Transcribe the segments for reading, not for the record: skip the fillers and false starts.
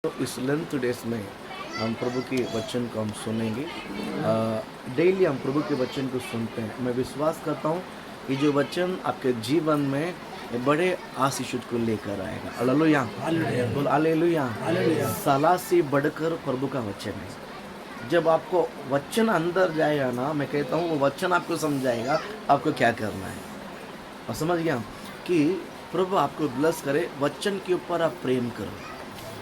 तो इस length days में हम प्रभु के वचन को हम सुनेंगे। डेली हम प्रभु के वचन को सुनते हैं। मैं विश्वास करता हूँ कि जो वचन आपके जीवन में बड़े आशीष को लेकर आएगा। हालेलुया, बोल हालेलुया। सलाह से बढ़कर प्रभु का वचन है। जब आपको वचन अंदर जाएगा ना, मैं कहता हूँ वो वचन आपको समझाएगा आपको क्या करना है। और समझ गया कि प्रभु आपको ब्लेस करे। वचन के ऊपर आप प्रेम करो,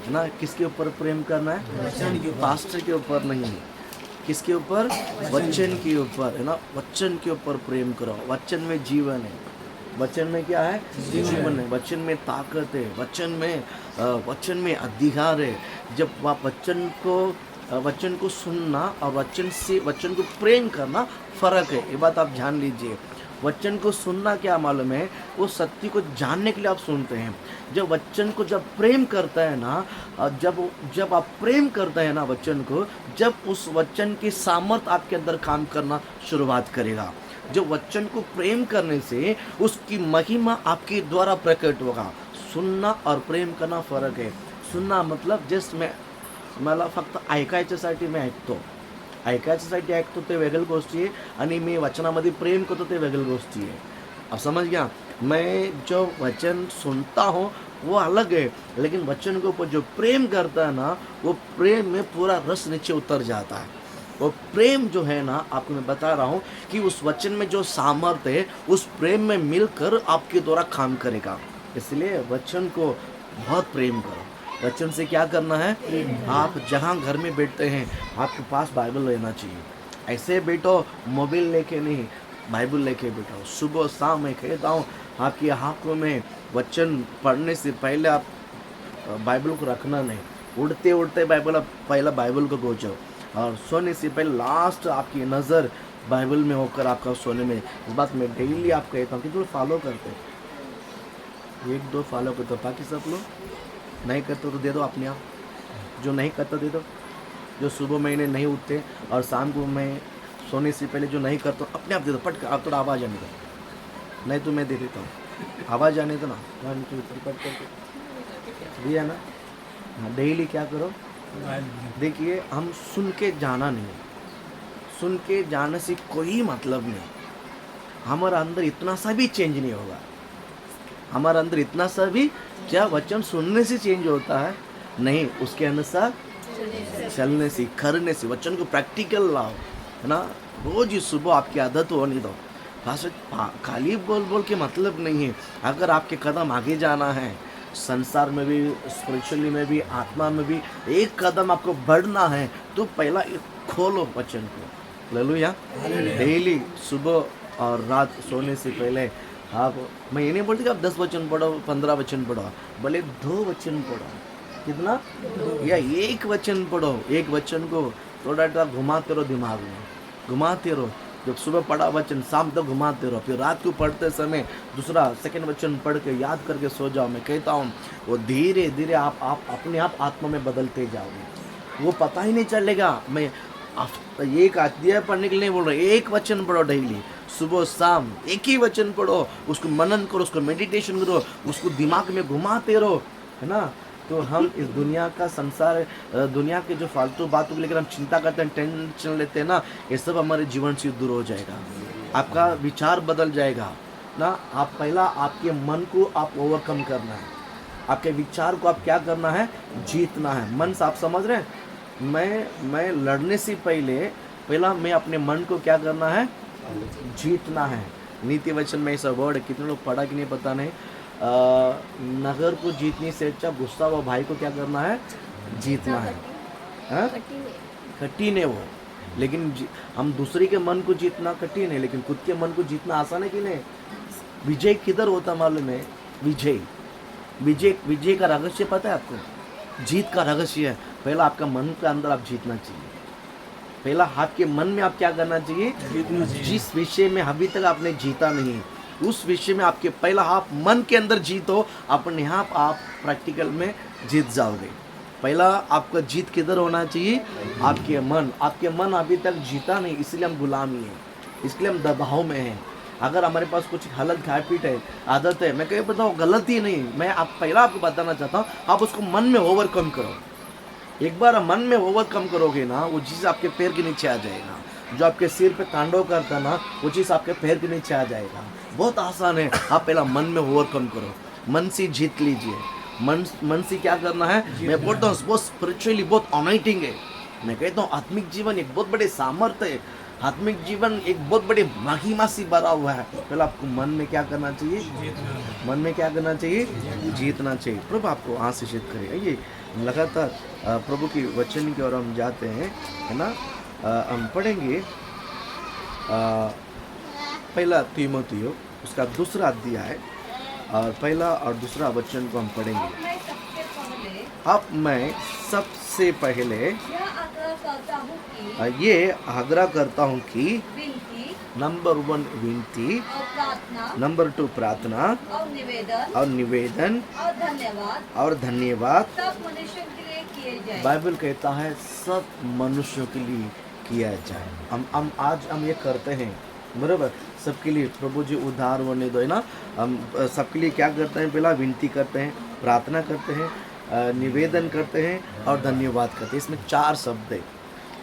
है ना। किसके ऊपर प्रेम करना है? वचन के ऊपर। पास्टर के ऊपर नहीं, किसके ऊपर? वचन के ऊपर, है ना। वचन के ऊपर प्रेम करो। वचन में जीवन है। वचन में क्या है? जीवन है। वचन में ताकत है। वचन में अधिकार है। जब आप वचन को सुनना और वचन को प्रेम करना फर्क है। ये बात आप जान लीजिए। वचन को सुनना क्या मालूम है? वो सत्य को जानने के लिए आप सुनते हैं। जब वचन को जब प्रेम करता है ना, जब आप प्रेम करते हैं ना वचन को, जब उस वचन की सामर्थ आपके अंदर काम करना शुरुआत करेगा। जो वचन को प्रेम करने से उसकी महिमा आपके द्वारा प्रकट होगा। सुनना और प्रेम करना फरक आहे। सुनना मतलब जस्ट मला फक्त ऐकायच्यासाठी मी ऐकतो, ऐकायच्यासाठी ऐकतो ते वेगळी गोष्टी आहे, आणि मी वचनामध्ये प्रेम करतो ते वेगळी गोष्टी आहे। अब समझ गया। मैं जो वचन सुनता हूँ वो अलग है, लेकिन वचन के ऊपर जो प्रेम करता है ना, वो प्रेम में पूरा रस नीचे उतर जाता है। वो प्रेम जो है ना, आपको मैं बता रहा हूँ कि उस वचन में जो सामर्थ्य है उस प्रेम में मिलकर आपके द्वारा काम करेगा। इसलिए वचन को बहुत प्रेम करो। वचन से क्या करना है? आप जहाँ घर में बैठते हैं आपके पास बाइबल रहना चाहिए। ऐसे बैठो मोबाइल लेके नहीं, बाइबल लेके बैठो। सुबह शाम मैं कहता हूँ आपकी हाथों में वचन पढ़ने से पहले आप बाइबल को रखना नहीं। उड़ते उड़ते पहला बाइबल को गोचो, और सोने से पहले लास्ट आपकी नज़र बाइबल में होकर आपका सोने में। इस बात में डेली आप कहता हूँ कि जो फॉलो करते हैं, 1-2 फॉलो करते हो, बाकी सब लोग नहीं करते तो दे दो अपने आप। जो नहीं करता दे दो। जो सुबह महीने नहीं उठते और शाम को मैं सोने से पहले जो नहीं करता अपने आप दे दो। पट आप थोड़ा आवाज़ आने दो, नहीं तो मैं दे देता हूँ। आवाज़ आने दो ना, 1 2 3 पट करके दिया ना। हाँ, डेली क्या करो? देखिए, हम सुन के जाना नहीं, सुन के जाने से कोई मतलब नहीं। हमारा अंदर इतना सा भी चेंज नहीं होगा। हमारा अंदर इतना सा भी क्या वचन सुनने से चेंज होता है? नहीं, उसके अनुसार चलने से, करने से। वचन को प्रैक्टिकल लाओ, है ना। रोज ही सुबह आपकी आदत होने दो। खाली बोल बोल के मतलब नहीं है। अगर आपके कदम आगे जाना है, संसार में भी, स्पिरिचुअली में भी, आत्मा में भी एक कदम आपको बढ़ना है, तो पहला खोलो वचन को। हालेलुया। डेली सुबह और रात सोने से पहले आप, मैं ये नहीं बोलती कि आप 10 वचन पढ़ो, 15 वचन पढ़ो, भले 2 वचन पढ़ो। कितना? या 1 वचन पढ़ो। 1 वचन को थोड़ा घुमाते रहो, दिमाग में घुमाते रहो। जब सुबह पढ़ा वचन शाम तक घुमाते रहो, फिर रात को पढ़ते समय दूसरा सेकंड वचन पढ़ के याद करके सो जाओ। मैं कहता हूँ वो धीरे धीरे आप अपने आप आत्मा में बदलते जाओगे। वो पता ही नहीं चलेगा। मैं एक अध्याय पढ़ने के लिए नहीं बोल रहा, 1 वचन पढ़ो डेली, सुबह शाम 1 ही वचन पढ़ो, उसको मनन करो, उसको मेडिटेशन करो, उसको दिमाग में घुमाते रहो, है ना। तो हम इस दुनिया का संसार, दुनिया के जो फालतू बातों को लेकर हम चिंता करते हैं, टेंशन लेते हैं ना, ये सब हमारे जीवन से दूर हो जाएगा। आपका विचार बदल जाएगा ना। आप पहला आपके मन को आप ओवरकम करना है। आपके विचार को आप क्या करना है? जीतना है। मन से आप समझ रहे हैं? मैं लड़ने से पहला मैं अपने मन को क्या करना है? जीतना है। नीति वचन में ऐसा वर्ड है, कितने लोग पढ़ा कि नहीं पता नहीं। नगर को जीतने से अच्छा गुस्सा व भाई को क्या करना है? जीतना है। हाँ? कठिन है वो, लेकिन हम दूसरे के मन को जीतना कठिन है, लेकिन खुद के मन को जीतना आसान है कि नहीं? विजय किधर होता मालूम है? विजय का रहस्य पता है आपको? जीत का रहस्य है पहला आपका मन के अंदर आप जीतना चाहिए। पहला आपके मन में आप क्या करना चाहिए? जिस विषय में अभी तक आपने जीता नहीं, उस विषय में आपके पहला आप मन के अंदर जीतो, अपने आप प्रैक्टिकल में जीत जाओगे। पहला आपका जीत किधर होना चाहिए? आपके मन। आपके मन अभी तक जीता नहीं, इसलिए हम गुलामी हैं, इसलिए हम दबाव में हैं। अगर हमारे पास कुछ गलत हैबिट है, आदत है, मैं कहीं बताऊँ गलत ही नहीं, मैं पहला आपको बताना चाहता हूँ, आप उसको मन में ओवरकम करो। एक बार मन में ओवरकम करोगे ना, वो चीज़ आपके पैर के नीचे आ जाएगा। जो आपके सिर पे तांडव करता ना, वो चीज़ आपके पैर के नीचे आ जाएगा। बहुत आसान है। आप पहला मन में ओवरकम करो, मन से जीत लीजिए। मन से क्या करना है? मैं बोलता हूँ बहुत स्पिरिचुअली बहुत अनॉइंटिंग है। मैं कहता हूँ आत्मिक जीवन एक बहुत बड़े सामर्थ्य है। आत्मिक जीवन एक बहुत बड़े महिमा से भरा हुआ है। पहले आपको मन में क्या करना चाहिए? मन में क्या करना चाहिए? जीतना चाहिए। प्रभु आपको आशीषित करे। आइए लगातार प्रभु की वचन की ओर हम जाते हैं, है ना। हम पढ़ेंगे पहला तीमुथियो उसका दूसरा अध्याय और पहला और दूसरा वचन को हम पढ़ेंगे। अब मैं सबसे पहले ये आग्रह करता हूँ कि नंबर 1 विनती, नंबर 2 प्रार्थना और निवेदन और धन्यवाद सब मनुष्यों के लिए किए जाए। बाइबल कहता है सब मनुष्यों के लिए किया जाए। हम आज हम ये करते हैं, बराबर। सबके लिए प्रभु जी उद्धार होने दो, है ना। हम सबके लिए क्या करते हैं? पहला विनती करते हैं, प्रार्थना करते हैं, निवेदन करते हैं और धन्यवाद करते हैं। इसमें 4 शब्द है।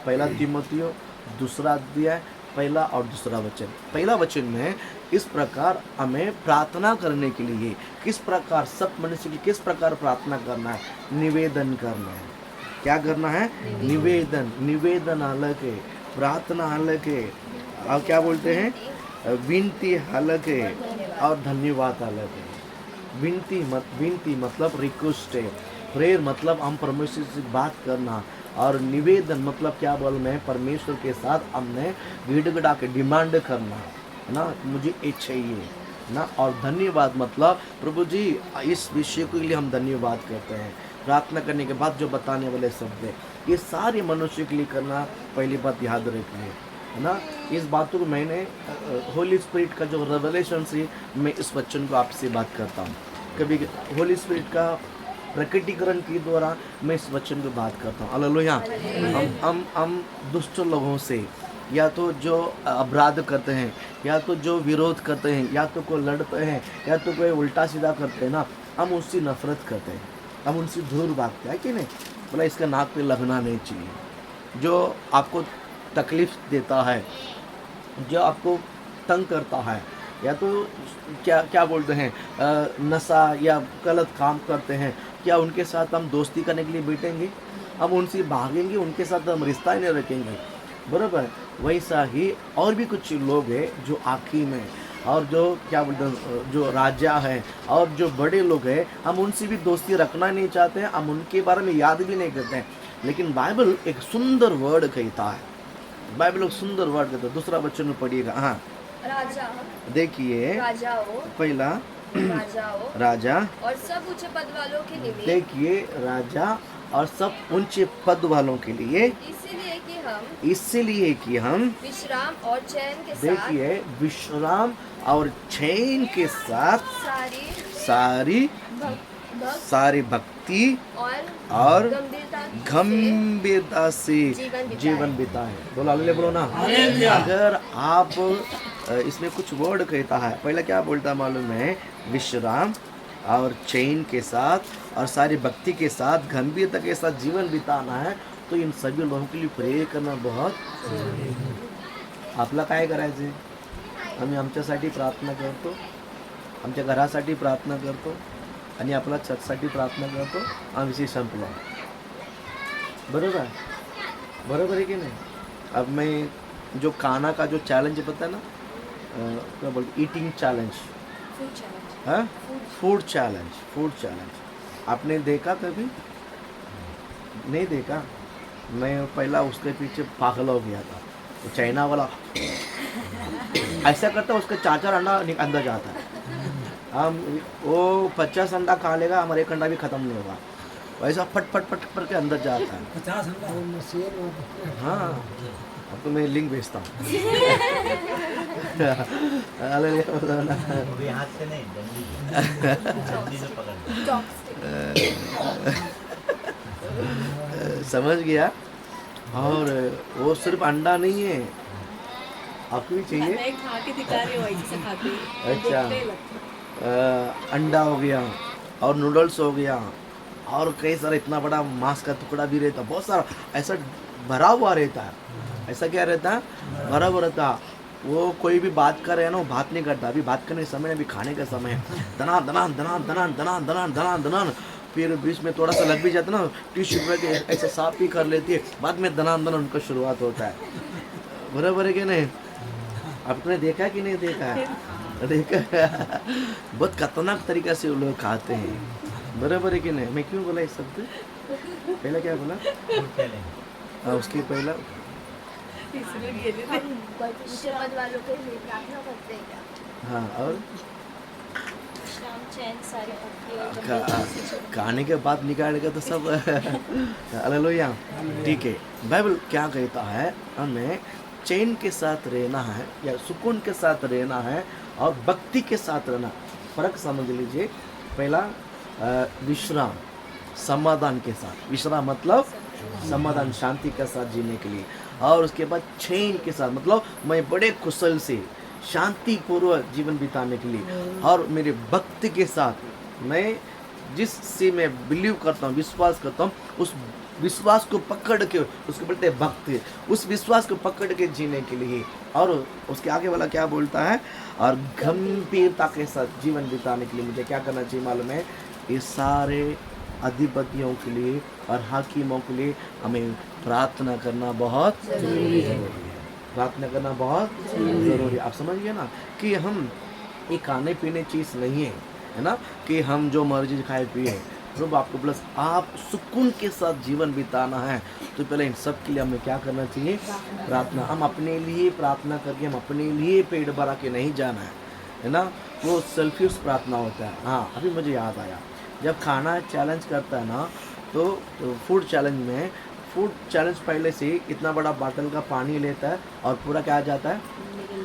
पहला तीमुथियो दूसरा अध्याय पहला और दूसरा वचन। पहला वचन में इस प्रकार हमें प्रार्थना करने के लिए, किस प्रकार सब मनुष्य की किस प्रकार प्रार्थना करना है? निवेदन करना है। क्या करना है? निवेदन। निवेदन अलग है, प्रार्थना अलग है, और क्या बोलते हैं? विनती अलग है और धन्यवाद अलग है। विनती मतलब रिक्वेस्ट है। प्रेयर मतलब हम परमेश्वर से बात करना, और निवेदन मतलब क्या बोल में परमेश्वर के साथ हमने गिड़गिड़ा के डिमांड करना, है ना, मुझे ये चाहिए ना। और धन्यवाद मतलब प्रभु जी इस विषय के लिए हम धन्यवाद करते हैं। प्रार्थना करने के बाद जो बताने वाले शब्द है, ये सारे मनुष्य के लिए करना। पहली बात याद रखिए, है ना। इस बातों को मैंने होली स्पिरिट का जो रेवलेशन से मैं इस वचन को आपसे बात करता हूँ। कभी होली स्पिरिट का प्रकटीकरण के द्वारा मैं इस वचन को बात करता हूँ। हालेलुया। हम दुष्ट लोगों से, या तो जो अपराध करते हैं, या तो जो विरोध करते हैं, या तो कोई लड़ते हैं, या तो कोई उल्टा सीधा करते हैं ना, हम उससे नफरत करते हैं, हम उनसे दूर भागते हैं कि नहीं। बोला इसका नाक पे लगना नहीं चाहिए। जो आपको तकलीफ देता है, जो आपको तंग करता है, या तो क्या बोलते हैं नशा या गलत काम करते हैं, क्या उनके साथ हम दोस्ती करने के लिए बैठेंगे? हम उनसे भागेंगे, उनके साथ हम रिश्ता ही नहीं रखेंगे, बराबर। वैसा ही और भी कुछ लोग हैं जो आखिर में, और जो क्या बोलते हैं जो राजा है और जो बड़े लोग हैं, हम उनसे भी दोस्ती रखना नहीं चाहते हैं, हम उनके बारे में याद भी नहीं करते हैं। लेकिन बाइबल एक सुंदर वर्ड कहता है, बाइबल एक सुंदर वर्ड कहता है। दूसरा वचन में पढ़िएगा। हाँ, राजा देखिए पहला राजा और सब ऊंचे पद वालों के निमित्त। देखिए राजा और सब ऊंचे पद वालों के लिए, इसलिए कि हम विश्राम और चैन के साथ, देखिए विश्राम और चैन के साथ सारी भक्ति और गंभीरता से जीवन बिताए। बोलो हालेलुया, बोलो ना। अगर आप इसमें कुछ वर्ड कहता है, पहला क्या बोलता है मालूम है? विश्राम और चैन के साथ और सारी भक्ति के साथ गंभीरता के साथ जीवन बिताना है। तो इन सभी लोगों के लिए प्रे करना बहुत आपला काय करायचे? आम्ही आमच्यासाठी प्रार्थना करतो, आमच्या घरासाठी प्रार्थना करतो आणि आपला चर्चसाठी प्रार्थना करतो, हा विषय संपला। बरोबर बरोबर है कि नहीं? अब मैं जो खाना का जो चैलेंज पता है ना, क्या बोलते, ईटिंग चैलेंज, हाँ, फूड चैलेंज आपने देखा कभी? नहीं देखा? मैं पहला उसके पीछे पागल हो गया था। वो चाइना वाला ऐसा करता है, उसका 4 अंडा अंदर जाता है। हम वो 50 अंडा खा लेगा, हमारे 1 अंडा भी ख़त्म नहीं होगा। वैसा फट फट के अंदर जाता है। 50 अंडा। हाँ, अब तो मैं लिंक भेजता हूँ। अभी हाथ से नहीं, डंडी से पकड़। समझ गया। और वो सिर्फ अंडा नहीं है, आपको भी चाहिए। मैं खा के दिखा रही हूँ ऐसे खाती हूँ। अच्छा, अंडा हो गया और नूडल्स हो गया और कई सारा इतना बड़ा मांस का टुकड़ा भी रहता, बहुत सारा ऐसा भरा हुआ रहता है। ऐसा क्या रहता है? भरा हुआ रहता। वो कोई भी बात कर रहे हैं ना, वो बात नहीं करता। अभी बात करने के समय, अभी खाने का समय है, दनान दनान दनान दनान दनान दनान दनान दनान, फिर बीच में थोड़ा सा लग भी जाता ना, टिश्यू पे ऐसा साफ भी कर लेती है, बाद में दनान दनान उनका शुरुआत होता है। बराबर है कि नहीं? आपने देखा कि नहीं देखा? देखा बहुत खतरनाक तरीका से वो लोग खाते हैं। बराबर है कि नहीं? मैं क्यों बोला इस शब्द? पहला क्या बोला? Food challenge. उसके पहला इसमें गेले हम ऊंचे पद वालों के लिए प्रार्थना करते हैं क्या? हाँ, और शाम चैन सारे पक्के खाने के बाद निकालेगा तो सब हालेलुया। ठीक है, बाइबल क्या कहता है? हमें चैन के साथ रहना है या सुकून के साथ रहना है और भक्ति के साथ रहना। फर्क समझ लीजिए। पहला विश्राम, समाधान के साथ। विश्राम मतलब समाधान, शांति के साथ जीने के लिए। और उसके बाद चैन के साथ मतलब मैं बड़े कुशल से शांति पूर्वक जीवन बिताने के लिए। और मेरे भक्ति के साथ मैं जिससे मैं बिलीव करता हूँ, विश्वास करता हूँ, उस विश्वास को पकड़ के, उसको बोलते हैं भक्ति, उस विश्वास को पकड़ के जीने के लिए। और उसके आगे वाला क्या बोलता है? और गंभीरता के साथ जीवन बिताने के लिए मुझे क्या करना चाहिए मालूम है? ये सारे अधिपतियों के लिए और हाकिमों के लिए हमें प्रार्थना करना बहुत जरूरी है। प्रार्थना करना बहुत ज़रूरी है। आप समझिए ना कि हम ये खाने पीने चीज़ नहीं है ना, कि हम जो मर्जी खाए पिए। प्रभु आपको प्लस आप सुकून के साथ जीवन बिताना है तो पहले इन सब के लिए हमें क्या करना चाहिए? प्रार्थना। हम अपने लिए प्रार्थना करके हम अपने लिए पेट भरा के नहीं जाना है ना, वो सेल्फिश प्रार्थना होता है। हाँ, अभी मुझे याद आया, जब खाना चैलेंज करता है ना, तो फूड चैलेंज में, फूड चैलेंज पहले से इतना बड़ा बाटल का पानी लेता है और पूरा क्या आ जाता है?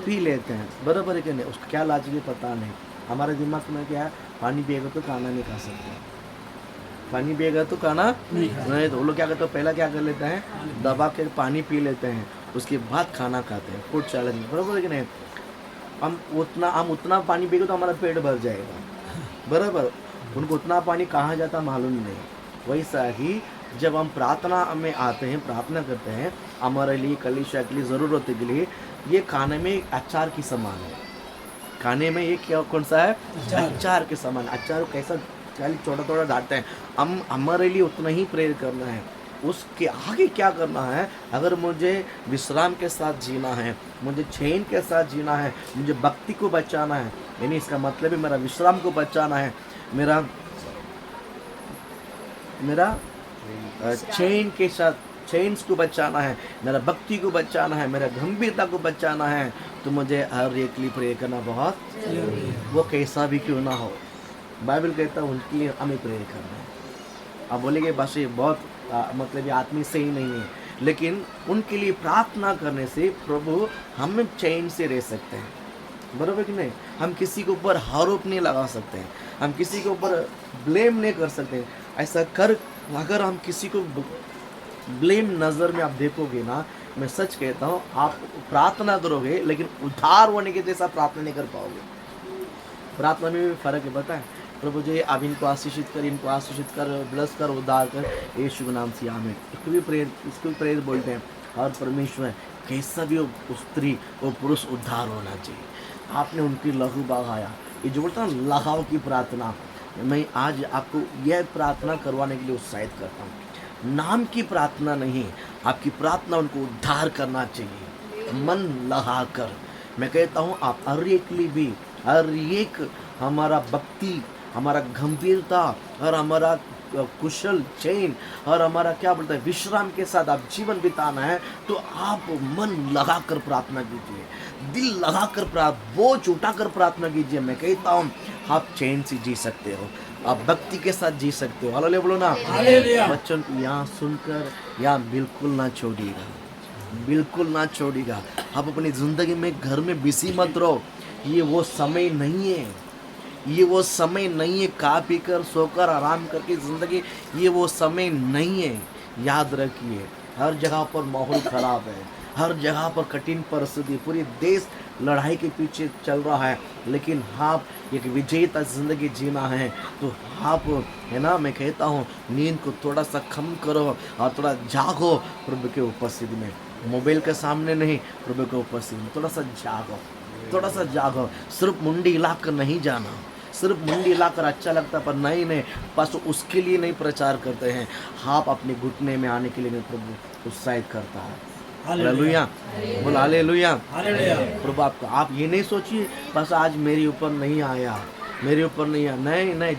पी लेते हैं। बराबर है कि नहीं? उसका क्या लॉजिक है पता नहीं। हमारे दिमाग में क्या है? पानी पिएगा तो खाना नहीं खा सकते, पानी पिएगा तो खाना नहीं। तो वो लोग क्या करते हैं? पहला क्या कर लेते हैं? दबा के पानी पी लेते हैं, उसके बाद खाना खाते हैं। फूड चैलेंज में बराबर है कि नहीं? हम उतना पानी पिएगा तो हमारा पेट भर जाएगा। बराबर, उनको उतना पानी कहाँ जाता मालूम नहीं। वैसा ही जब हम प्रार्थना में आते हैं, प्रार्थना करते हैं, हमारे लिए, कलीसिया के लिए, ज़रूरत के लिए, ये खाने में अचार की समान है। खाने में ये क्या, कौन सा है? अचार के समान। अचार कैसा खाली छोटा छोटा डालते हैं। हम हमारे लिए उतना ही प्रेयर करना है। उसके आगे क्या करना है? अगर मुझे विश्राम के साथ जीना है, मुझे चैन के साथ जीना है, मुझे भक्ति को बचाना है, यानी इसका मतलब है मेरा विश्राम को बचाना है, मेरा चैन के साथ चैन्स को बचाना है, मेरा भक्ति को बचाना है, मेरा गंभीरता को बचाना है, तो मुझे हर एक लिए प्रेयर करना बहुत जरूरी है। वो कैसा भी क्यों ना हो, बाइबल कहता है उनके लिए हमें प्रेयर करना है। आप बोलेंगे बस ये बहुत मतलब ये आदमी सही नहीं है, लेकिन उनके लिए प्रार्थना करने से प्रभु हम चैन से रह सकते हैं। बराबर कि नहीं? हम किसी के ऊपर आरोप नहीं लगा सकते हैं, हम किसी के ऊपर ब्लेम नहीं कर सकते। ऐसा कर अगर हम किसी को ब्लेम नज़र में आप देखोगे ना, मैं सच कहता हूँ, आप प्रार्थना करोगे लेकिन उद्धार होने के जैसा प्रार्थना नहीं कर पाओगे। प्रार्थना में भी फ़र्क है, पता है? प्रभु जी आप इनको आशीषित कर, इनको आशीषित कर, ब्लेस कर, उद्धार कर, यीशु के नाम से आमीन। इसको भी प्रेयर बोलते हैं। और परमेश्वर कैसा भी वो स्त्री, वो पुरुष उद्धार होना चाहिए। आपने उनकी लहू बहाया, ये जो बोलता है लहाव की प्रार्थना, मैं आज आपको यह प्रार्थना करवाने के लिए उत्साहित करता हूँ। नाम की प्रार्थना नहीं, आपकी प्रार्थना उनको उद्धार करना चाहिए, मन लहा कर। मैं कहता हूँ आप हर एक लिए भी, हर एक हमारा भक्ति, हमारा गंभीरता और हमारा कुशल चैन और हमारा क्या बोलता है विश्राम के साथ आप जीवन बिताना है, तो आप मन लगाकर प्रार्थना कीजिए, दिल लगाकर बोझ उठाकर प्रार्थना कीजिए। मैं कहता हूँ आप चैन से जी सकते हो, आप भक्ति के साथ जी सकते हो। हालेलुया बोलो ना। बच्चों को यहाँ सुनकर यहाँ बिल्कुल ना छोड़िएगा, बिल्कुल ना छोड़िएगा। आप अपनी ज़िंदगी में घर में बिजी मत रहो, ये वो समय नहीं है, ये वो समय नहीं है खा पी कर सोकर आराम करके ज़िंदगी, ये वो समय नहीं है। याद रखिए हर जगह पर माहौल ख़राब है, हर जगह पर कठिन परिस्थिति, पूरी देश लड़ाई के पीछे चल रहा है, लेकिन आप एक विजेता जिंदगी जीना है तो आप, है ना, मैं कहता हूँ नींद को थोड़ा सा कम करो और थोड़ा जागो प्रभु के उपस्थिति में, मोबाइल के सामने नहीं, प्रभु के उपस्थिति में थोड़ा सा जागो, थोड़ा सा जागो। सिर्फ मुंडी हिलाकर नहीं जाना, सिर्फ मुंडी हिलाकर अच्छा लगता पर नहीं, बस उसके लिए नहीं प्रचार करते हैं, आप अपने घुटने में आने के लिए नहीं प्रभु उत्साहित करता है। हालेलुया, बोल हालेलुया। प्रभु आपको, आप ये नहीं सोचिए बस आज मेरे ऊपर नहीं आया, मेरे ऊपर नहीं आया, नहीं,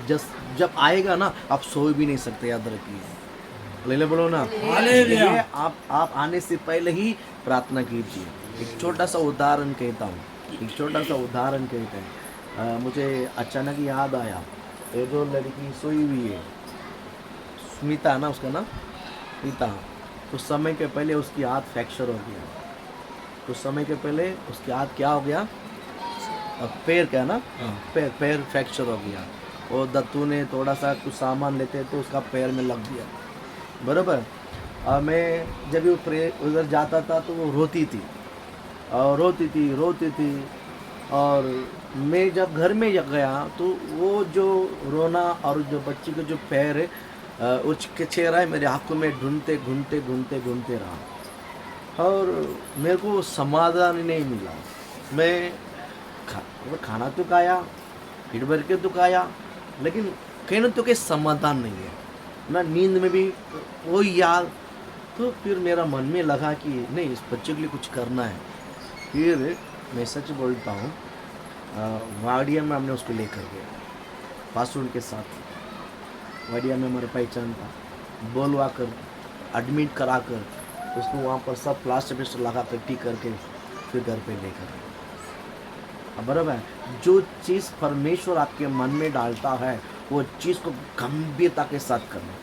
जब आएगा ना आप सो भी नहीं सकते, याद रखिए। ले बोलो ना, ये आप आने से पहले ही प्रार्थना कीजिए। एक छोटा सा उदाहरण कहता हूँ, एक छोटा सा उदाहरण कहते हैं। मुझे अचानक याद आया, ये जो लड़की सोई हुई है, स्मिता ना उसका नाम, स्मिता, कुछ समय के पहले उसकी हाथ फ्रैक्चर हो गया, कुछ समय के पहले उसकी हाथ क्या हो गया, पैर क्या ना, पैर फ्रैक्चर हो गया, और दत्तू ने थोड़ा सा कुछ सामान लेते तो उसका पैर में लग गया, बराबर। और मैं जब वो उधर जाता था तो वो रोती थी और रोती थी, और मैं जब घर में गया तो वो जो रोना और जो बच्ची का जो पैर है वो चेहरा है मेरे आँखों में ढूंढते रहा, और मेरे को समाधान नहीं मिला। मैं खाना तो खाया, पेट भर के तो खाया, लेकिन कहीं ना तो कहीं समाधान नहीं है ना, नींद में भी वही याद। तो फिर मेरा मन में लगा कि नहीं, इस बच्चे के लिए कुछ करना है। फिर मैं सच बोलता हूँ, वाडिया में हमने उसको लेकर गया, पासवर्ड के साथ, वाडिया में हमारे पहचान था, बोलवा कर एडमिट करा कर उसको वहाँ पर सब प्लास्टर पेस्टर लगा कर टी करके फिर घर पे लेकर गए। बराबर है, जो चीज़ परमेश्वर आपके मन में डालता है वो चीज़ को गंभीरता के साथ करना,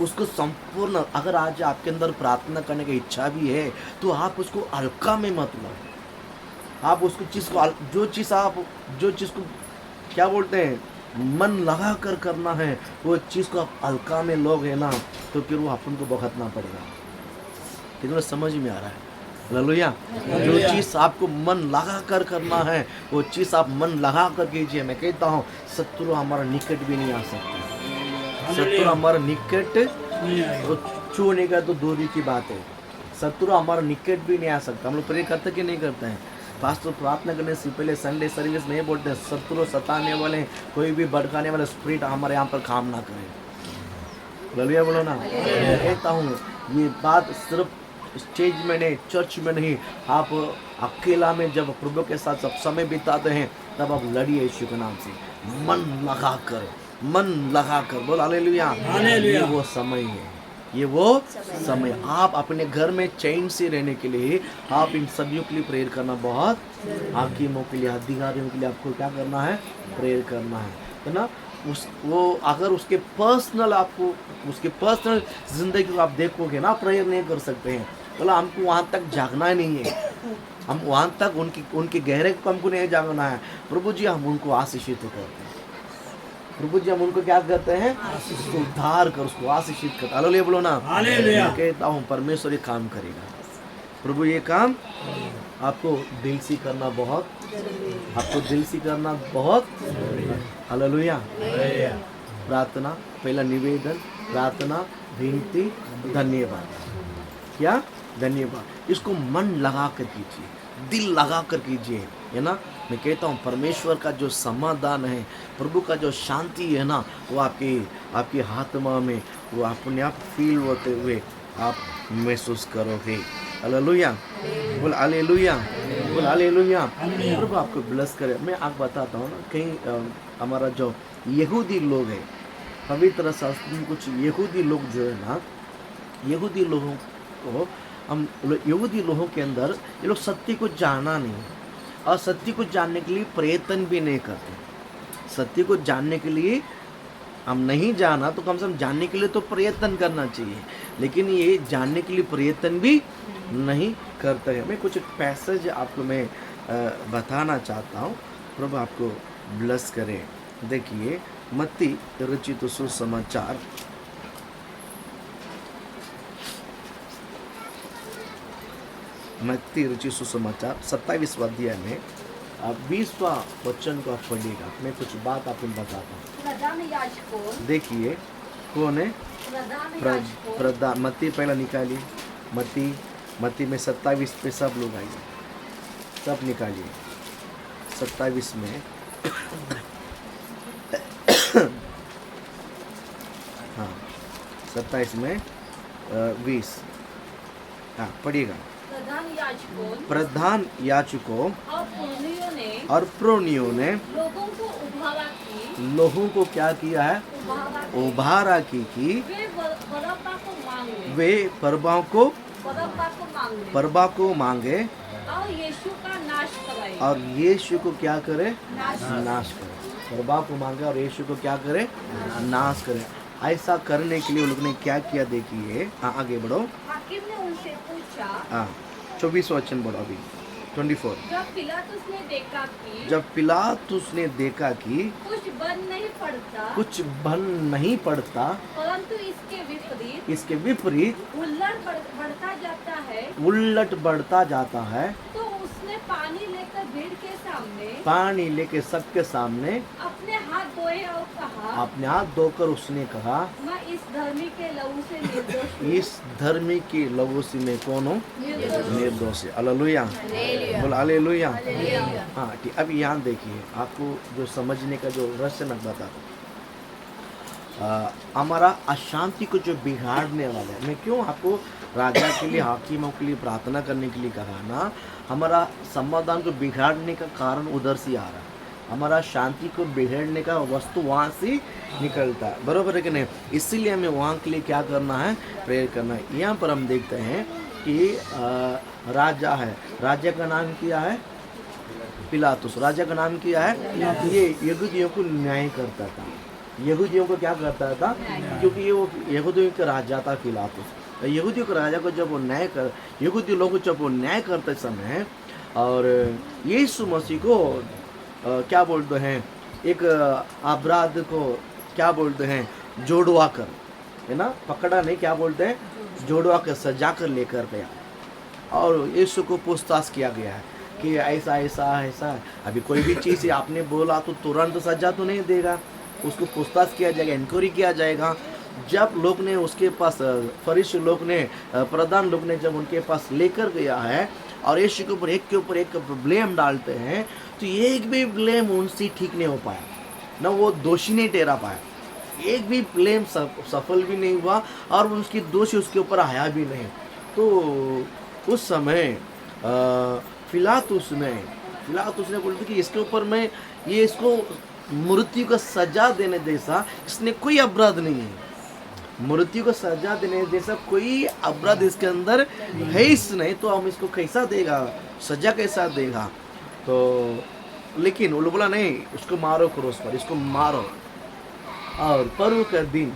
उसको संपूर्ण। अगर आज आपके अंदर प्रार्थना करने की इच्छा भी है तो आप उसको हल्का में मत लो, आप उसको चीज़ को, जो चीज़ को क्या बोलते हैं, मन लगा कर करना है, वो चीज़ को आप हल्का में लोगे ना तो फिर वो अपन को भुगतना पड़ेगा। कितना समझ में आ रहा है? हालेलुया। जो चीज़ आपको मन लगा कर करना है वो चीज़ आप मन लगा कर कीजिए। मैं कहता हूँ शत्रु हमारा निकट भी नहीं आ सकता, शत्रु हमारा निकट तो छूने का तो दूरी की बात है, शत्रु हमारा निकट भी नहीं आ सकता। हम लोग प्रे करते कि नहीं करते हैं? पास्टर प्रार्थना करने से पहले संडे सर्विस नहीं बोलते हैं शत्रु सताने वाले, कोई भी भड़काने वाले स्पिरिट हमारे यहाँ पर काम ना करे। हालेलुया बोलो ना। कहता हूँ ये बात सिर्फ स्टेज में नहीं, चर्च में नहीं, आप अकेला में जब प्रभु के साथ सब समय बिताते हैं तब आप लड़िए यीशु के नाम से, मन लगा कर बोल हालेलुया। ये वो समय है, ये वो समय। आप अपने घर में चैन से रहने के लिए आप इन सभी के लिए प्रेयर करना, बहुत हाकिमों के लिए, अधिकारियों के लिए आपको क्या करना है? प्रेयर करना है ना। वो अगर उसके पर्सनल, आपको उसके पर्सनल जिंदगी को आप देखोगे ना, प्रेयर नहीं कर सकते हैं। बोला हमको वहाँ तक जागना नहीं है, हम वहाँ तक उनकी गहरे को हमको नहीं जागना है। प्रभु जी हम उनको आशीषित करते हैं, प्रभु जी हम उनको क्या करते हैं? उद्धार कर, उसको आशीषित करते। हालेलुया बोलो ना। मैं कहता हूँ परमेश्वर ये काम करेगा, प्रभु ये काम आपको दिल से करना बहुत, आपको दिल से करना बहुत। हालेलुया। प्रार्थना, पहला निवेदन, प्रार्थना, विनती, धन्यवाद। क्या? धन्यवाद। इसको मन लगा कर कीजिए, दिल लगा कर कीजिए, है ना। मैं कहता हूँ परमेश्वर का जो समाधान है, प्रभु का जो शांति है ना, वो आपकी आत्मा में वो अपने आप फील होते हुए आप महसूस करोगे। हालेलुया बोल, हालेलुया बोल, हालेलुया। प्रभु आपको ब्लेस करे। मैं आपको बताता हूँ ना, कहीं हमारा जो यहूदी लोग है, पवित्र शास्त्र में कुछ यहूदी लोग जो है ना, यहूदी लोगों को यहूदी लोगों के अंदर ये लोग सत्य को जानना नहीं है, और सत्य को जानने के लिए प्रयत्न भी नहीं करते। सत्य को जानने के लिए हम नहीं जाना तो कम से कम जानने के लिए तो प्रयत्न करना चाहिए, लेकिन ये जानने के लिए प्रयत्न भी नहीं करते हैं। मैं कुछ पैसेज आपको मैं बताना चाहता हूँ, प्रभु आपको ब्लेस करे। देखिए मत्ती रचित सुसमाचार, मत्ती रुचि सुसमाचार 27 अध्याय में 20वां वचन को आप पढ़िएगा। मैं कुछ बात आपको बताता हूँ। प्रधान याजकों देखिए कौन है प्रधान याजकों प्रधान। मत्ती पहला निकालिए, मत्ती में 27 पे सब लोग आइए, सब निकालिए 27 में। हाँ 27 में 20। हाँ पढ़िएगा। प्रधान याजकों और पुरोहितों ने लोगों को क्या किया है? उभारा की वे बरअब्बा को मांगे और यीशु को क्या करे? नाश करे। बरअब्बा को मांगे और यीशु को क्या करे? नाश करे। ऐसा करने के लिए उन लोगों ने क्या किया? देखिए आगे बढ़ो। हाकिम ने उनसे पूछा। हाँ 24 वचन बढ़ो अभी 24। जब पिलातुस ने देखा कि कुछ बन नहीं पड़ता परंतु इसके विपरीत उलट बढ़ता जाता है, तो उसने पानी लेकर सबके सामने अपने हाथ धोए और कहा, अपने हाथ धोकर उसने कहा, मैं इस धर्मी के लहू से निर्दोष हूँ। इस धर्मी की लहू से मैं कौन हूँ? निर्दोष है। हालेलुया, बोल हालेलुया। हाँ ठीक। अब यहाँ देखिए, आपको जो समझने का जो रहस्य मैं बताता हूँ। हमारा अशांति को जो बिगाड़ने वाला है, मैं क्यों आपको राजा के लिए, हाकिमों के लिए प्रार्थना करने के लिए कहा ना, हमारा समाधान को बिगाड़ने का कारण उधर से आ रहा है। हमारा शांति को बिगाड़ने का वस्तु वहाँ से निकलता है, बरोबर है कि नहीं? इसीलिए हमें वहाँ के लिए क्या करना है? प्रेयर करना है। यहाँ पर हम देखते हैं कि राजा है, राजा का नाम क्या है? पिलातुस। राजा का नाम क्या है? ये यहूदियों को न्याय करता था। यहूदियों को क्या करता था? क्योंकि ये वो यहूदियों का राजा था पिलातुस। यहूदियों के राजा को जब वो यहूदी लोग जब वो न्याय करते समय, और यीशु मसीह को क्या बोलते हैं? एक अपराध को क्या बोलते हैं? जोड़वा कर, है ना, पकड़ा नहीं, क्या बोलते हैं? जोड़वा कर सजा कर लेकर गया। और यीशु को पूछताछ किया गया है कि ऐसा ऐसा ऐसा है। अभी कोई भी चीज़ आपने बोला तो तुरंत सजा तो नहीं देगा, उसको पूछताछ किया जाएगा, इंक्वायरी किया जाएगा। जब लोग ने उसके पास, फरीसी लोग ने, प्रधान लोग ने जब उनके पास लेकर गया है और यीशु के ऊपर एक ब्लेम डालते हैं, तो एक भी ब्लेम उनसे ठीक नहीं हो पाया, ना वो दोषी नहीं ठहरा पाया। एक भी ब्लेम सफल भी नहीं हुआ और उसकी दोषी उसके ऊपर आया भी नहीं। तो उस समय पिलातुस ने बोला कि इसके ऊपर मैं इसको मृत्यु का सजा देने जैसा इसने कोई अपराध नहीं है। मृत्यु को सजा देने जैसा कोई अपराध इसके अंदर है ही नहीं, तो हम इसको कैसा देगा? सजा कैसा देगा? तो लेकिन वो बोला नहीं, उसको मारो क्रोस पर, इसको मारो। और पर्व का दिन,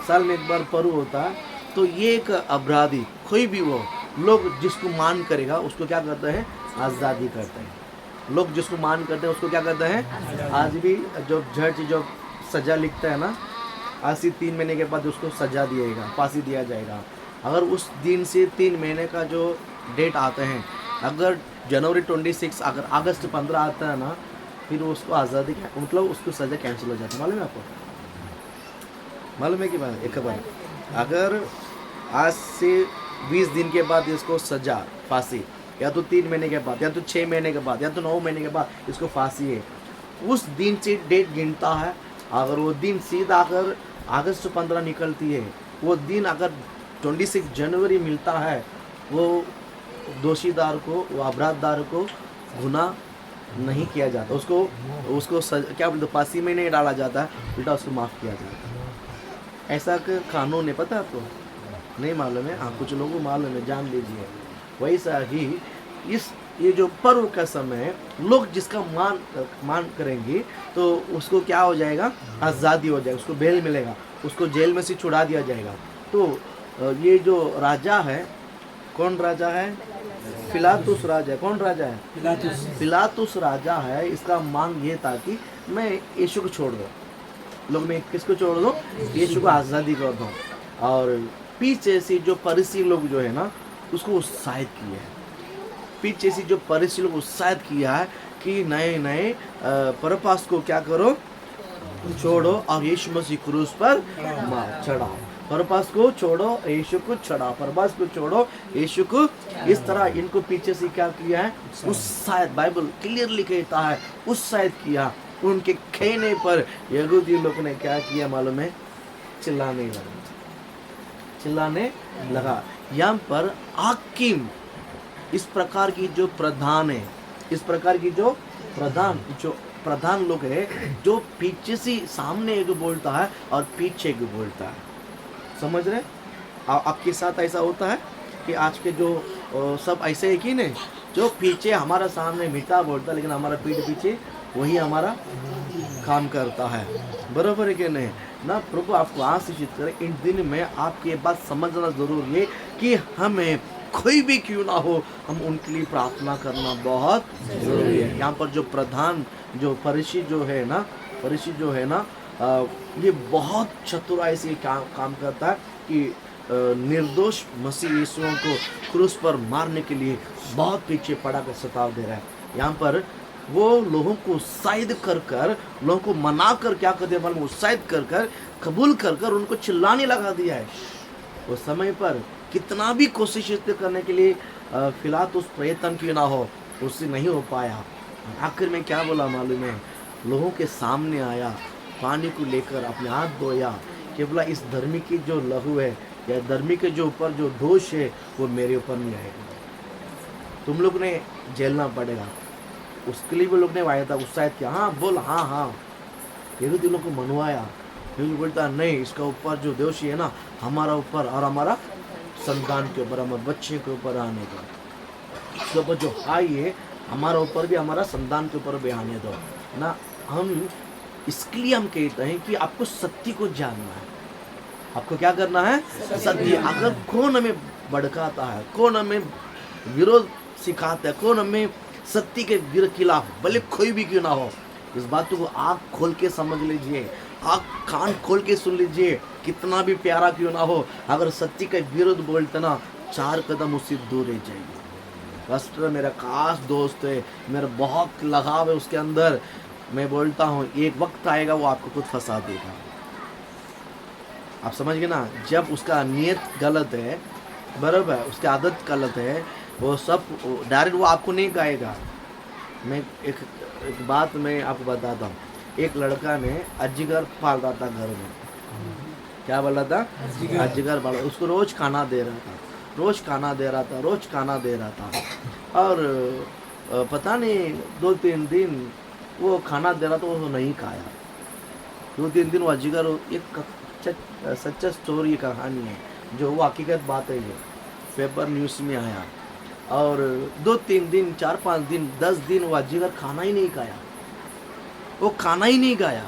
साल में एक बार पर्व होता है, तो ये एक अपराधी कोई भी वो लोग जिसको मान करेगा उसको क्या करते हैं? आज़ादी करते हैं। लोग जिसको मान करते हैं उसको क्या करते हैं? आज भी जो जज जो सजा लिखता है ना, आज से 3 महीने के बाद उसको सजा दिएगा, फांसी दिया जाएगा। अगर उस दिन से 3 महीने का जो डेट आते हैं, अगर जनवरी 26, अगर अगस्त 15 आता है ना, फिर उसको आज़ादी, मतलब उसको सजा कैंसिल हो जाती है। मालूम है आपको? मालूम है कि बात एक बार, अगर आज से 20 दिन के बाद इसको सजा, फांसी, या तो 3 महीने के बाद, या तो 6 महीने के बाद, या तो 9 महीने के बाद इसको फांसी है, उस दिन से डेट गिनता है। अगर वो दिन सीधा अगर अगस्त 15 निकलती है, वो दिन अगर 26 जनवरी मिलता है, वो दोषीदार को, वो अपराधदार को गुनाह नहीं किया जाता, उसको क्या बोलते, फांसी में नहीं डाला जाता, उल्टा उसको माफ़ किया जाता है। ऐसा कानून है, पता है आपको? नहीं मालूम है? हाँ, कुछ लोगों को मालूम है, जान लीजिए। वैसा ही ये जो पर्व का समय लोग जिसका मान करेंगे, तो उसको क्या हो जाएगा? आज़ादी हो जाएगा, उसको बेल मिलेगा, उसको जेल में से छुड़ा दिया जाएगा। तो ये जो राजा है, कौन राजा है? पिलातुस राजा। कौन राजा है? पिलातुस राजा है। इसका मांग ये था कि मैं यीशु को छोड़ दूँ। लोग मैं किसको छोड़ दूँ? यीशु को आज़ादी कर दूँ। और पीछे से जो फरीसी लोग जो है ना, उसको उत्साहित किए हैं। पीछे से जो फरीसी लोग उत्साहित किया है कि नए नए बरअब्बास को क्या करो, छोड़ो और यीशु मसीह क्रूस पर चढ़ाओ। बरअब्बास को छोड़ो, यीशु को चढ़ाओ। बरअब्बास को छोड़ो, यीशु को। इस तरह इनको पीछे से क्या किया है, उत्साहित, बाइबल क्लियरली कहता है उत्साहित किया। उनके कहने पर यहूदी लोग ने क्या किया मालूम है, चिल्लाने लगा। यहाँ पर हाकिम, इस प्रकार की जो प्रधान है, इस प्रकार की जो प्रधान लोग है, जो पीछे से सामने एक बोलता है और पीछे एक बोलता है। समझ रहे? आपके साथ ऐसा होता है कि आज के जो सब ऐसे है कि नहीं, जो पीछे हमारा सामने मीठा बोलता है लेकिन हमारा पीठ पीछे वही हमारा काम करता है। बराबर है कि नहीं ना? प्रभु आपको आशीषित करे। इन दिन में आपकी ये बात समझना जरूरी है कि हमें कोई भी क्यों ना हो, हम उनके लिए प्रार्थना करना बहुत जरूरी है। यहाँ पर जो प्रधान, जो फरीसी जो है ना, ये बहुत चतुराई से काम करता है कि निर्दोष मसीह यीशुओं को क्रूस पर मारने के लिए बहुत पीछे पड़ा कर सताव दे रहा है। यहाँ पर वो लोगों को उत्साहित कर लोगों को मना कर क्या कर दिया, उत्साहित कर कबूल कर उनको चिल्लाने लगा दिया है। उस समय पर कितना भी कोशिश करने के लिए फिलहाल तो उस प्रयत्न क्यों ना हो, उससे नहीं हो पाया। आखिर में क्या बोला मालूम है, लोगों के सामने आया, पानी को लेकर अपने हाथ धोया कि बोला इस धर्मी की जो लहू है या धर्मी के जो ऊपर जो दोष है वो मेरे ऊपर नहीं आएगा, तुम लोग ने झेलना पड़ेगा। उसके लिए वो लोग ने आया था, उत्साहित किया, हाँ बोल, हाँ यहूदी लोग को मनवाया। यहूदी बोलता नहीं, इसका ऊपर जो दोषी है ना, हमारा ऊपर और हमारा संतान के ऊपर, हमारे बच्चे के ऊपर आने दो, इसके ऊपर जो हाई है हमारा ऊपर भी, हमारा संतान के ऊपर भी आने दो ना। हम इसके लिए हम कहते हैं कि आपको सत्य को जानना है। आपको क्या करना है, सत्य। अगर कौन हमें भड़काता है, कौन हमें विरोध सिखाता है, कौन हमें सत्य के खिलाफ, भले कोई भी क्यों ना हो, इस बात को आँख खोल के समझ लीजिए, आँख कान खोल के सुन लीजिए। कितना भी प्यारा क्यों ना हो, अगर सत्य का विरोध बोलते ना, 4 कदम उससे दूर रह जाएगी। पास्टर मेरा खास दोस्त है, मेरा बहुत लगाव है उसके अंदर। मैं बोलता हूँ एक वक्त आएगा वो आपको खुद फंसा देगा। आप समझ गए ना? जब उसका नियत गलत है, बराबर है, उसकी आदत गलत है, वो सब डायरेक्ट वो आपको नहीं गाएगा। मैं एक बात मैं आपको बताता हूँ। एक लड़का ने अजगर पाल रहा था घर में। क्या बोल रहा था? अजगर पाल। उसको रोज खाना दे रहा था और पता नहीं 2-3 दिन वो खाना दे रहा था, वो नहीं खाया। 2-3 दिन वो अजगर, एक सच्चा स्टोरी कहानी है, जो वो हकीकत बात है, ये पेपर न्यूज़ में आया। और 2-3 दिन, 4-5 दिन, 10 दिन वो अजगर खाना ही नहीं खाया, वो खाना ही नहीं खाया।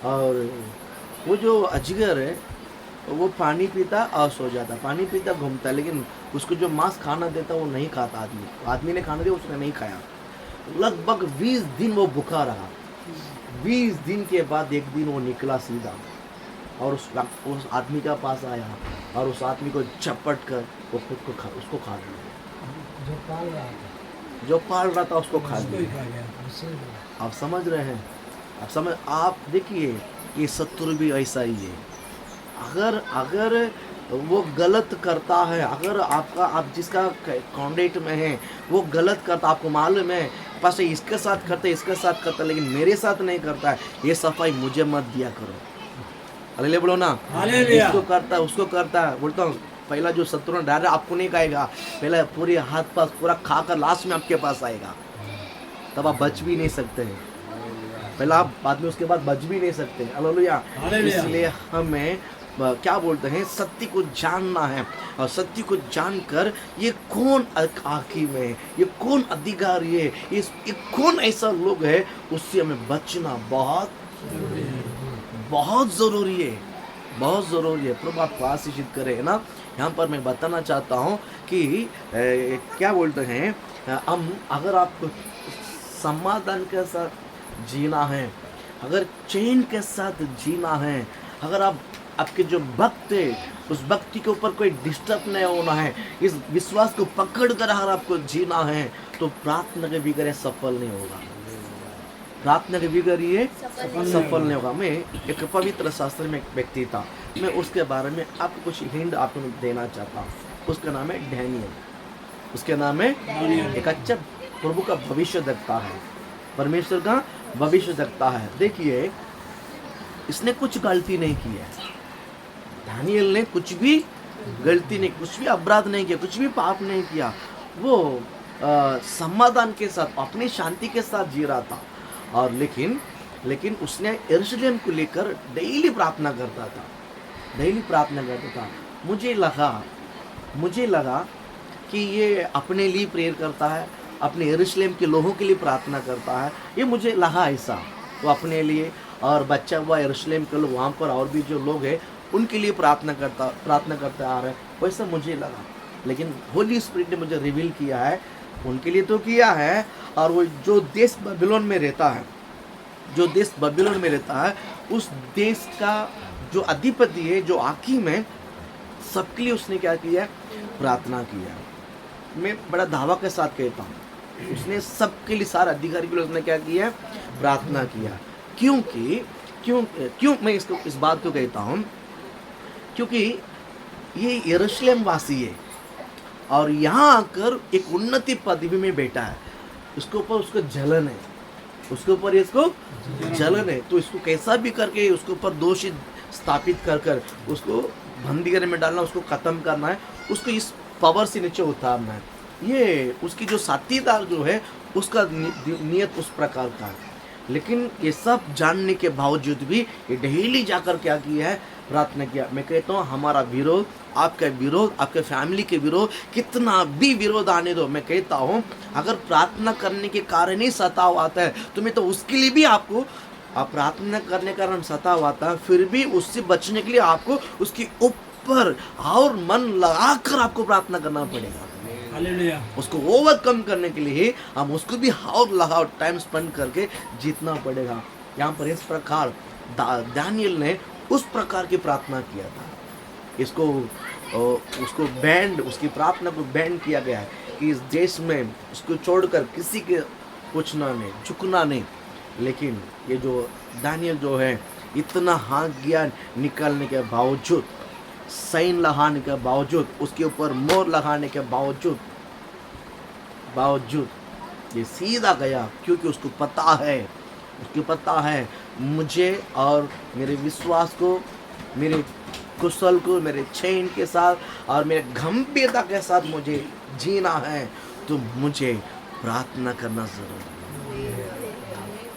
और वो जो अजगर है वो पानी पीता और सो जाता, पानी पीता घूमता, लेकिन उसको जो मांस खाना देता वो नहीं खाता। आदमी ने खाना दिया, उसने नहीं खाया। लगभग 20 दिन वो भूखा रहा। 20 दिन के बाद एक दिन वो निकला सीधा और उस आदमी के पास आया और उस आदमी को झपट कर वो खुद को उसको खा लिया। जो पाल रहा था उसको खा लिया। आप समझ रहे हैं? आप देखिए, ये शत्रु भी ऐसा ही है। अगर वो गलत करता है, अगर आप जिसका कॉन्टेक्ट में है वो गलत करता, आपको मालूम है पास इसके साथ करता लेकिन मेरे साथ नहीं करता है, ये सफाई मुझे मत दिया करो। हालेलुया बोलो ना। इसको करता है, उसको करता है। बोलता हूँ पहला जो शत्रु डायरेक्ट आपको नहीं खाएगा, पहले पूरे हाथ पास पूरा खाकर लास्ट में आपके पास आएगा, तब आप बच भी नहीं सकते हैं। पहला आप बाद में, उसके बाद बच भी नहीं सकते। हालेलुया। इसलिए हमें क्या बोलते हैं, सत्य को जानना है। और सत्य को जानकर ये कौन हाकिम है, ये कौन अधिकारी है, ये कौन ऐसा लोग है, उससे हमें बचना बहुत ज़रूरी है, बहुत ज़रूरी है। प्रभु आपको आशीषित करे, है ना। यहाँ पर मैं बताना चाहता हूँ कि क्या बोलते हैं, हम अगर आपको समाधान के साथ जीना है, अगर चैन के साथ जीना है, अगर आपके जो भक्त है उस भक्ति के ऊपर कोई डिस्टर्ब नहीं होना है, इस विश्वास को पकड़ कर अगर आपको जीना है तो प्रार्थना के बगैर सफल नहीं होगा। प्रार्थना के बगैर ये सफल नहीं होगा। मैं एक पवित्र शास्त्र में एक व्यक्ति था, मैं उसके बारे में आपको कुछ हिंट आपको देना चाहता हूँ। उसका नाम है डैनियल। उसके नाम है एक अच्छा प्रभु का भविष्य देखता है, परमेश्वर का भविष्य देखता है। देखिए, इसने कुछ गलती नहीं की है। दानियल ने कुछ भी गलती नहीं, कुछ भी अपराध नहीं किया, कुछ भी पाप नहीं किया। वो समाधान के साथ, अपनी शांति के साथ जी रहा था। और लेकिन उसने यरूशलेम को लेकर डेली प्रार्थना करता था, डेली प्रार्थना करता था। मुझे लगा कि ये अपने लिए प्रेयर करता है, अपने यरूशलेम के लोगों के लिए प्रार्थना करता है। ये मुझे लगा ऐसा, वो अपने लिए और बच्चा हुआ यरूशलेम के लोग, वहाँ पर और भी जो लोग हैं उनके लिए प्रार्थना करते आ रहे हैं, वैसा मुझे लगा। लेकिन होली स्पिरिट ने मुझे रिवील किया है, उनके लिए तो किया है। और वो जो देश बबीलोन में रहता है, उस देश का जो अधिपति है, जो हाकिम है, सबके लिए उसने क्या किया है? प्रार्थना किया है। मैं बड़ा दावा के साथ कहता हूँ, उसने सबके लिए, सारे अधिकारी के लिए उसने क्या किया है? प्रार्थना किया। क्यों मैं इस बात को कहता हूँ? क्योंकि ये यरूशलेम वासी है और यहाँ आकर एक उन्नति पदवी में बैठा है। उसके ऊपर उसको जलन है, तो इसको कैसा भी करके उसके ऊपर दोषी स्थापित कर उसको बंदीगृह में डालना, उसको खत्म करना है, उसको इस पावर से नीचे उतारना है। ये उसकी जो साथीदार जो है उसका नियत उस प्रकार का है। लेकिन ये सब जानने के बावजूद भी ये डेली जाकर क्या किया है? प्रार्थना किया। मैं कहता हूँ, हमारा विरोध, आपका विरोध, आपके फैमिली के विरोध, कितना भी विरोध आने दो, मैं कहता हूँ अगर प्रार्थना करने के कारण ही सताव आता है, तो मैं तो उसके लिए भी आपको, आप प्रार्थना करने के कारण सताव आता है, फिर भी उससे बचने के लिए आपको उसके ऊपर और मन लगाकर आपको प्रार्थना करना पड़ेगा। उसको ओवरकम करने के लिए हम उसको भी हाउर लगाओ टाइम स्पेंड करके जीतना पड़ेगा। यहाँ पर इस प्रकार दानियल ने उस प्रकार की प्रार्थना किया था। उसको बैंड, उसकी प्रार्थना को बैंड किया गया है कि इस देश में उसको छोड़कर किसी के पूछना नहीं, झुकना नहीं। लेकिन ये जो दानियल जो है, इतना हाथ ज्ञान निकालने के बावजूद, साइन लगाने के बावजूद, उसके ऊपर मोहर लगाने के बावजूद ये सीधा गया, क्योंकि उसको पता है मुझे और मेरे विश्वास को, मेरे कुशल को, मेरे चैन के साथ और मेरे गंभीरता के साथ मुझे जीना है, तो मुझे प्रार्थना करना जरूरी है।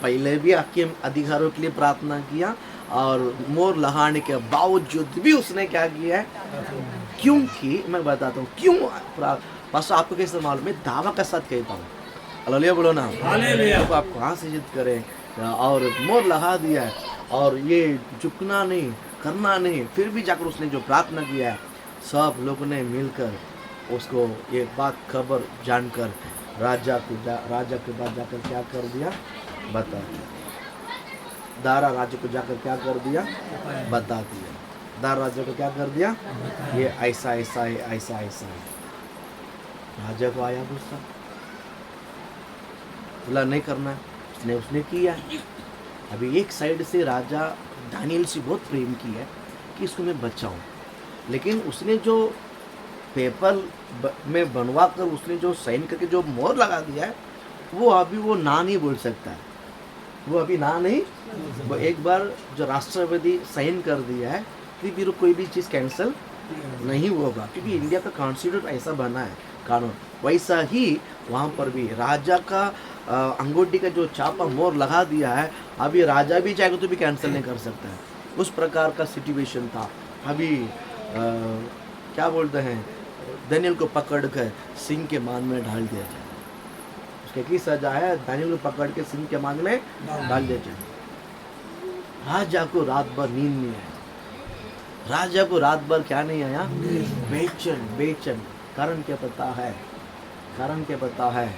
पहले भी आपके अधिकारों के लिए प्रार्थना किया और मोहर लगाने के बावजूद भी उसने क्या किया है? क्योंकि मैं बताता हूँ क्यों। बस आपको कैसे मालूम है? दावा के साथ कहता हूँ, हालेलुया बोलो ना। तो आप कहाँ से जिद करें? और मोहर लगा दिया है और ये झुकना नहीं, करना नहीं, फिर भी जाकर उसने जो प्रार्थना किया है, सब लोगों ने मिलकर उसको ये बात खबर जानकर राजा के पास जाकर क्या कर दिया? बता दिया। दारा राजा को जाकर क्या कर दिया? बता दिया। दारा राजा को क्या कर दिया? ये ऐसा है। राजा को आया गुस्सा, बोला नहीं करना, उसने किया। अभी एक साइड से राजा दानियल से बहुत प्रेम की है कि इसको मैं बचाऊं, लेकिन उसने जो पेपर में बनवा कर उसने जो साइन करके जो मोहर लगा दिया है, वो अभी वो ना नहीं बोल सकता है। वो एक बार जो राष्ट्रपति साइन कर दिया है, फिर कोई भी चीज़ कैंसिल नहीं होगा, क्योंकि इंडिया का कॉन्स्टिट्यूशन ऐसा बना है, कानून। वैसा ही वहाँ पर भी राजा का अंगूठी का जो छापा मोहर लगा दिया है, अभी राजा भी चाहेगा तो भी कैंसिल नहीं कर सकता है। उस प्रकार का सिचुएशन था। अभी क्या बोलते हैं, दानियल को पकड़कर सिंह के मान में डाल दिया जाए। उसके की सजा है? दानियल को पकड़ के सिंह के मान में डाल दिया जाए। राजा को रात भर नींद नहीं आया। राजा को रात भर क्या नहीं आया? बेचैन। कारण क्या पता है?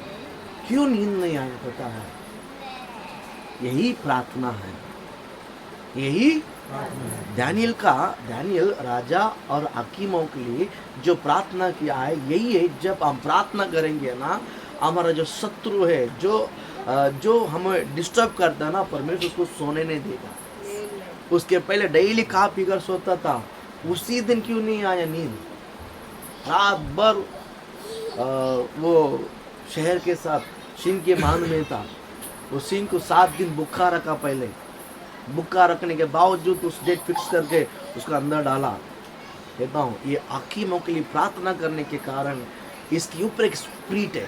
क्यों नींद नहीं आया पता है? यही प्रार्थना है, यही दानियल राजा और हकीमों के लिए जो प्रार्थना किया है, यही है जब हम प्रार्थना करेंगे ना, हमारा जो शत्रु है, जो हमें डिस्टर्ब करता है ना, परमेश्वर उसको सोने नहीं देगा। उसके पहले डेली खा पी कर सोता था, उसी दिन क्यों नहीं आया नींद? रात भर वो शहर के साथ सिंह के मान में था। वो सिंह को 7 दिन भूखा रखा, पहले भूखा रखने के बावजूद उस डेट फिक्स करके उसका अंदर डाला। कहता हूँ ये हकीमों के लिए प्रार्थना करने के कारण इसके ऊपर एक स्पिरिट है,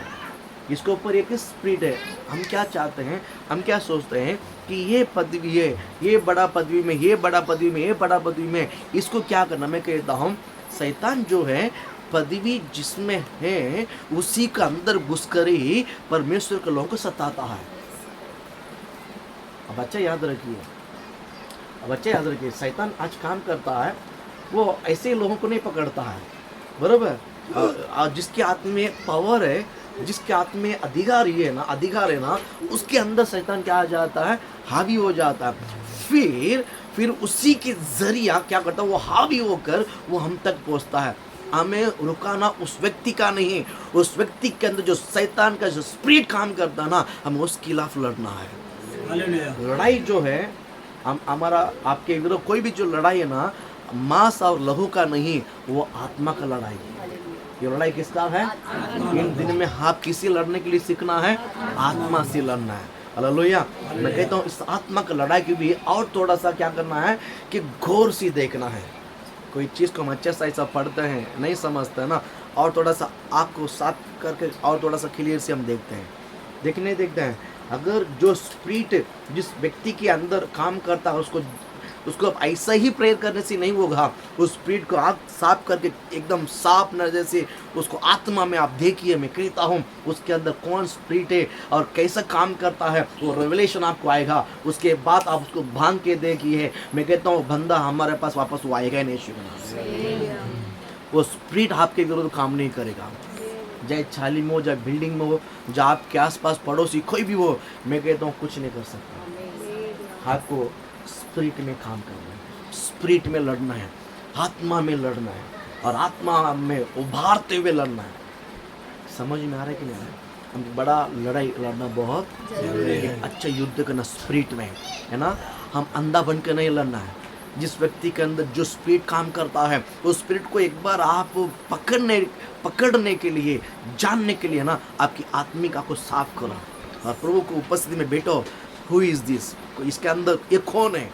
इसके ऊपर एक स्पिरिट है। हम क्या चाहते हैं, हम क्या सोचते हैं कि ये पदवी है, ये बड़ा पदवी में, ये बड़ा पदवी में, ये बड़ा पदवी में, इसको क्या करना। मैं कहता हूँ शैतान जो है पदवी जिसमें है उसी का अंदर घुसकर ही परमेश्वर के लोगों को सताता है। अब अच्छा याद रखिए, शैतान आज काम करता है, वो ऐसे लोगों को नहीं पकड़ता है, बरोबर। जिसके हाथ में पावर है, जिसके हाथ में अधिकार है ना, उसके अंदर शैतान क्या आ जाता है, हावी हो जाता है। फिर उसी के जरिया क्या करता है, वो हावी होकर वो हम तक पहुंचता है। हमें रुकाना उस व्यक्ति का नहीं, उस व्यक्ति के अंदर जो शैतान का जो स्पिरिट काम करता है ना, हमें उसके खिलाफ लड़ना है। लड़ाई जो है हमारा आपके विरुद्ध कोई भी जो लड़ाई है ना, मांस और लहू का नहीं, वो आत्मा का लड़ाई है। ये लड़ाई किसका है? इन दिन में आप किसी लड़ने के लिए सीखना है, आत्मा से लड़ना है। हालेलुया। मैं कहता हूँ इस आत्मा का लड़ाई के भी और थोड़ा सा क्या करना है कि गौर से देखना है। कोई चीज़ को हम अच्छे से ऐसा पढ़ते हैं, नहीं समझते हैं ना, और थोड़ा सा आँख को साफ करके और थोड़ा सा क्लियर से हम देखते हैं। अगर जो स्पिरिट जिस व्यक्ति के अंदर काम करता है उसको अब ऐसा ही प्रेयर करने से नहीं होगा। उस स्पिरिट को आप साफ करके एकदम साफ नजर से उसको आत्मा में आप देखिए। मैं कहता हूँ उसके अंदर कौन स्पिरिट है और कैसा काम करता है, वो रेवलेशन आपको आएगा। उसके बाद आप उसको भांग के देखिए। मैं कहता हूँ बंदा हमारे पास वापस वो आएगा ही नहीं। वो स्पिरिट आपके विरुद्ध काम नहीं करेगा, चाहे छाली में हो, चाहे बिल्डिंग में हो, चाहे आपके आसपास पड़ोसी कोई भी हो। मैं कहता हूँ कुछ नहीं कर सकता। आपको स्पिरिट में काम करना है, स्पिरिट में लड़ना है, आत्मा में लड़ना है, और आत्मा में उभारते हुए लड़ना है। समझ में आ रहा है कि नहीं आ रहा है? हम बड़ा लड़ाई लड़ना बहुत एक अच्छा युद्ध करना स्पिरिट में है ना। हम अंधा बनकर नहीं लड़ना है। जिस व्यक्ति के अंदर जो स्पिरिट काम करता है, उस स्पिरिट को एक बार आप पकड़ने के लिए, जानने के लिए ना, आपकी आत्मिक को साफ करो और प्रभु को उपस्थिति में बैठो। Who is this? इसके अंदर ये कौन है?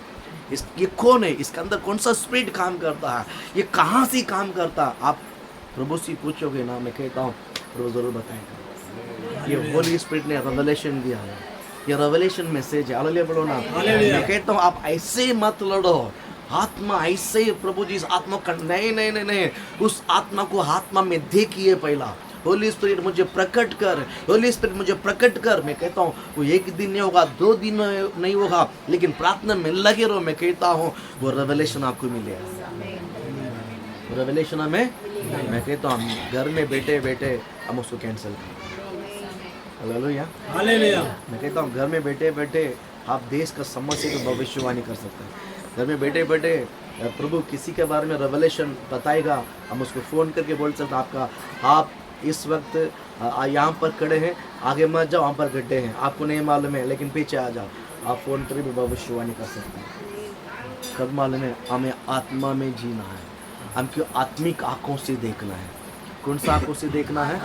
ये कौन है? इसके अंदर कौन सा स्पिरिट काम करता है? ये कहाँ से काम करता है? आप प्रभु से पूछोगे ना, मैं कहता हूँ प्रभु जरूर बताएगा। ये होली स्पिरिट ने रेवलेशन दिया है, ये रेवलेशन मैसेज है। हालेलुया बोलो ना। मैं कहता हूँ आप ऐसे मत लड़ो। आत्मा ऐसे प्रभु जी इस आत्मा का नहीं, उस आत्मा को आत्मा में देखिए पहला। होली स्पिरिट मुझे प्रकट कर, होली स्पिरिट मुझे प्रकट कर। मैं कहता हूँ वो एक दिन नहीं होगा, 2 दिन नहीं होगा, लेकिन प्रार्थना में लगे रहो। मैं कहता हूँ वो रेवलेशन आपको मिलेगा। रेवलेशन हमें, मैं कहता हूँ हम घर में बैठे हम उसको कैंसिल करें। हालेलुया। मैं कहता हूँ घर में बैठे आप देश का समस्या की भविष्यवाणी कर सकते हैं। घर में बैठे प्रभु किसी के बारे में रेवलेशन बताएगा, हम उसको फ़ोन करके बोल सकते हैं आप इस वक्त यहाँ पर खड़े हैं, आगे मत जाओ, वहाँ पर गड्ढे हैं, आपको नहीं मालूम है, लेकिन पीछे आ जाओ। आप फ़ोन पर भी भविष्यवाणी कर सकते हैं। कब मालूम है? हमें आत्मा में जीना है, हमको आत्मिक आँखों से देखना है। कौन सा आँखों से देखना है?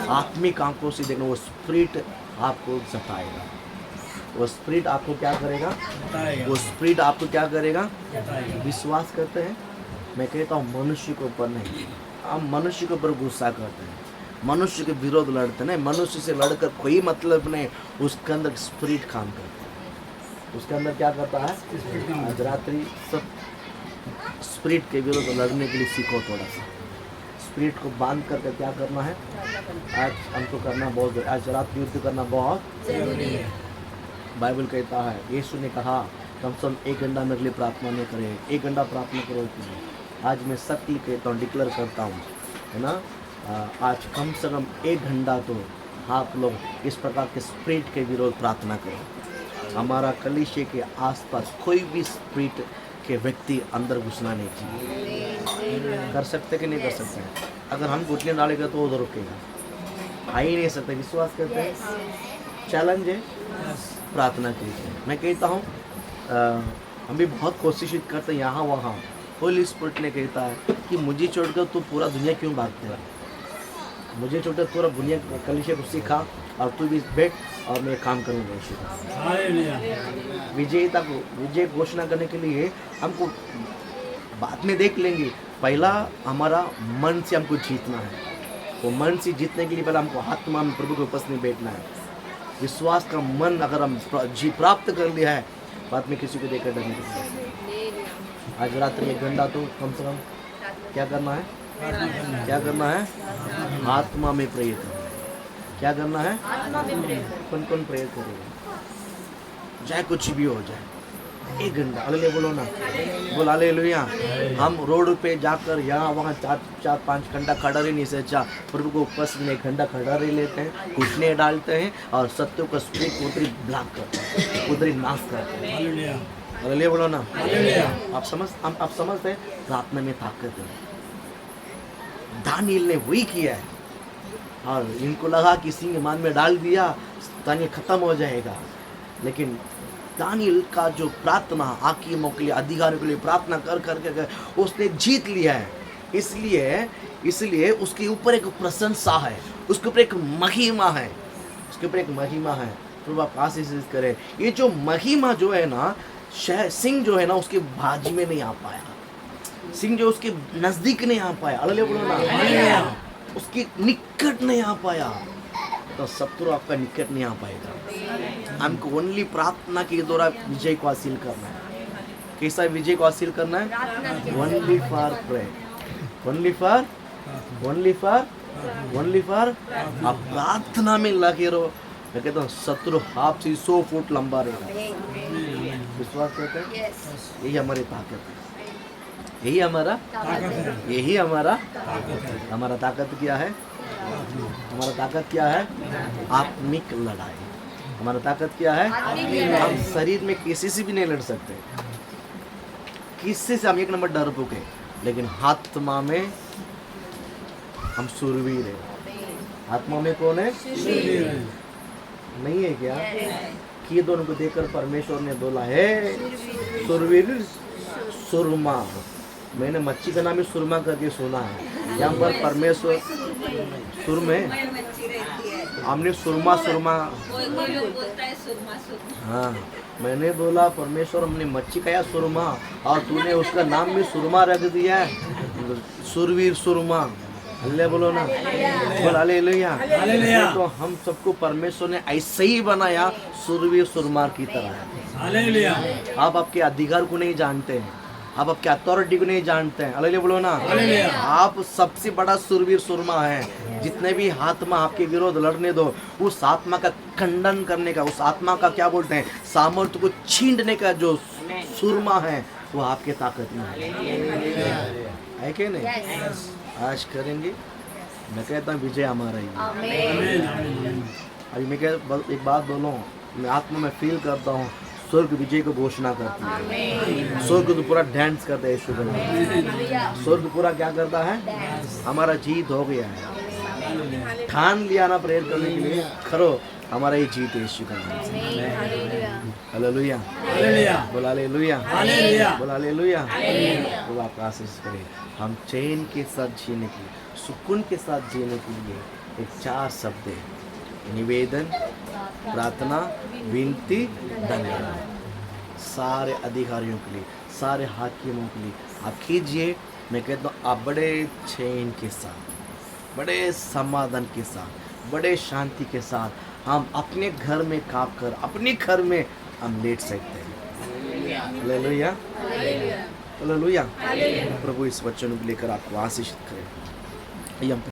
आत्मिक आँखों से देखना। वो स्पिरिट आपको सताएगा, वो स्पिरिट आपको क्या करेगा? वो स्पिरिट आपको क्या करेगा? विश्वास करते हैं। मैं कहता हूँ मनुष्य के ऊपर नहीं, हम मनुष्य के ऊपर गुस्सा करते हैं, मनुष्य के विरोध लड़ते नहीं। मनुष्य से लड़कर कोई मतलब नहीं। उसके अंदर स्पिरिट काम करता है। उसके अंदर क्या करता है? आज रात्रि सब स्पिरिट के विरोध लड़ने के लिए सीखो। थोड़ा सा स्पिरिट को बांध करके क्या करना है आज हमको करना बहुत जरूरी। आज रात युद्ध करना बहुत जरूरी है। बाइबल कहता है, यीशु ने कहा कम से कम 1 घंटा मेरे लिए प्रार्थना नहीं करे, 1 घंटा प्रार्थना करो कि आज मैं सत्य कहता हूँ, डिक्लेयर करता हूँ, है ना। आज कम से कम 1 घंटा तो आप लोग इस प्रकार के स्पिरिट के विरोध प्रार्थना करो। हमारा कलीसिया के आसपास कोई भी स्पिरिट कि व्यक्ति अंदर घुसना नहीं चाहिए। कर सकते कि नहीं कर सकते? अगर हम घुटने डालेंगे तो उधर रुकेगा, आ ही नहीं सकते। विश्वास करते हैं? चैलेंज है, प्रार्थना कीजिए। मैं कहता हूँ हम भी बहुत कोशिश करते हैं यहाँ वहाँ। होली स्पिरिट ने कहता है कि मुझे छोड़कर तू पूरा दुनिया क्यों भागते है? मुझे छोड़कर पूरा दुनिया कलिशे को सीखा और तू भी बैठ और मैं काम करूँगा। विजयता को विजय घोषणा करने के लिए हमको बाद में देख लेंगे, पहला हमारा मन से हमको जीतना है। वो मन से जीतने के लिए पहले हमको आत्मा में प्रभु के उपस्थिति में बैठना है। विश्वास का मन अगर हम प्राप्त कर लिया है, बाद में किसी को देखकर डरने की जरूरत नहीं। आज रात में 1 घंटा तो कम से कम क्या करना है? क्या करना है? आत्मा में प्रेयर करना है। क्या करना है? कौन कौन प्रेयर करेगा? चाहे कुछ भी हो जाए, 1 घंटा अगले बोलो ना, बोल हालेलुया। हम रोड पे जाकर यहाँ वहाँ 4-5 घंटा खड़ा रह नहीं से अच्छा प्रभु को उपस्थिति में 1 घंटा खड़ा रह लेते हैं, घुटने डालते हैं और सत्यों का स्प्रिट उधरी ब्लॉक करते हैं, उधरी नाश करते हैं। हालेलुया बोलो ना। आप समझते हैं? प्रार्थना में ताकत है। दानियल ने वही किया है और इनको लगा कि सिंह मान में डाल दिया दानियल खत्म हो जाएगा, लेकिन दानियल का जो प्रार्थना हाकिमों के लिए, अधिकारियों के लिए प्रार्थना कर कर कर उसने जीत लिया है। इसलिए उसके ऊपर एक प्रशंसा है, उसके ऊपर एक महिमा है, उसके ऊपर एक महिमा है। तो आप आशीष करें। ये जो महिमा जो है ना, सिंह जो है ना उसके बाजी में नहीं आ पाया, सिंह जो उसके नजदीक नहीं आ पाया, अल्लाह बोलो ना, उसके निकट नहीं आ पाया, तो शत्रु आपका निकट नहीं आ पाएगा। हमको ओनली प्रार्थना के द्वारा विजय को हासिल करना है। कैसा विजय को हासिल करना है? Only for prayer, only for आप प्रार्थना में लगे रहो। मैं कहता हूँ शत्रु आपसे 100 फुट लंबा रहेगा। विश्वास करते हैं? यही हमारी ताकत है, यही हमारा ताकत क्या है? हमारा ताकत क्या है? आत्मिक लड़ाई। हमारा ताकत क्या है? हम शरीर में किसी से भी नहीं लड़ सकते, किससे से हम 1 नंबर डरपोक है, लेकिन आत्मा में हम शूरवीर है। आत्मा में कौन है? नहीं है क्या? कि दोनों को देखकर परमेश्वर ने बोला है शूरवीर सुरमा। मैंने मच्छी का नाम ही सुरमा करके सुना है। यहाँ पर परमेश्वर सुर में हमने सुरमा हाँ, मैंने बोला परमेश्वर हमने मच्छी का या सुरमा, और तूने उसका नाम भी सुरमा रख दिया है, सुरवीर सुरमा। अल्लाह बोलो ना, बोल हालेलुया। तो हम सबको परमेश्वर ने ऐसे ही बनाया सुरवीर सुरमार की तरह। आप आपके अधिकार को नहीं जानते हैं, आप आपके अथॉरिटी को नहीं जानते हैं। हालेलुया बोलो ना। आप सबसे बड़ा सुरवीर सुरमा है। जितने भी आत्मा आपके विरोध लड़ने दो, उस आत्मा का खंडन करने का, उस आत्मा का क्या बोलते हैं, सामर्थ्य को छीनने का जो सुरमा है, वो आपके ताकत में है कि नहीं? आज करेंगे। मैं कहता हूँ विजय हमारा ही है। अभी मैं एक बात बोलूँ, मैं आत्मा में फील करता हूँ स्वर्ग विजय को घोषणा करती है। स्वर्ग तो पूरा डांस करता है यीशु के नाम। स्वर्ग पूरा क्या करता है? हमारा जीत हो गया है। ठान लिया ना प्रेयर करने के लिए, करो, हमारा ही जीत है यीशु का नाम। हालेलुया, बोल हालेलुया, बोल हालेलुया। तो आप आशीष करें। हम चैन के साथ जीने के लिए, सुकून के साथ जीने के लिए एक 4 शब्द है: निवेदन, प्रार्थना, विनती, धन्यवाद। सारे अधिकारियों के लिए, सारे हाकिमों के लिए आप कीजिए। मैं कहता हूँ आप बड़े चैन के साथ, बड़े समाधान के साथ, बड़े शांति के साथ हम अपने घर में काम कर, अपने घर में हम लेट सकते हैं। Hallelujah, hallelujah. प्रभु इस वचन को लेकर आपको आशीषित करें।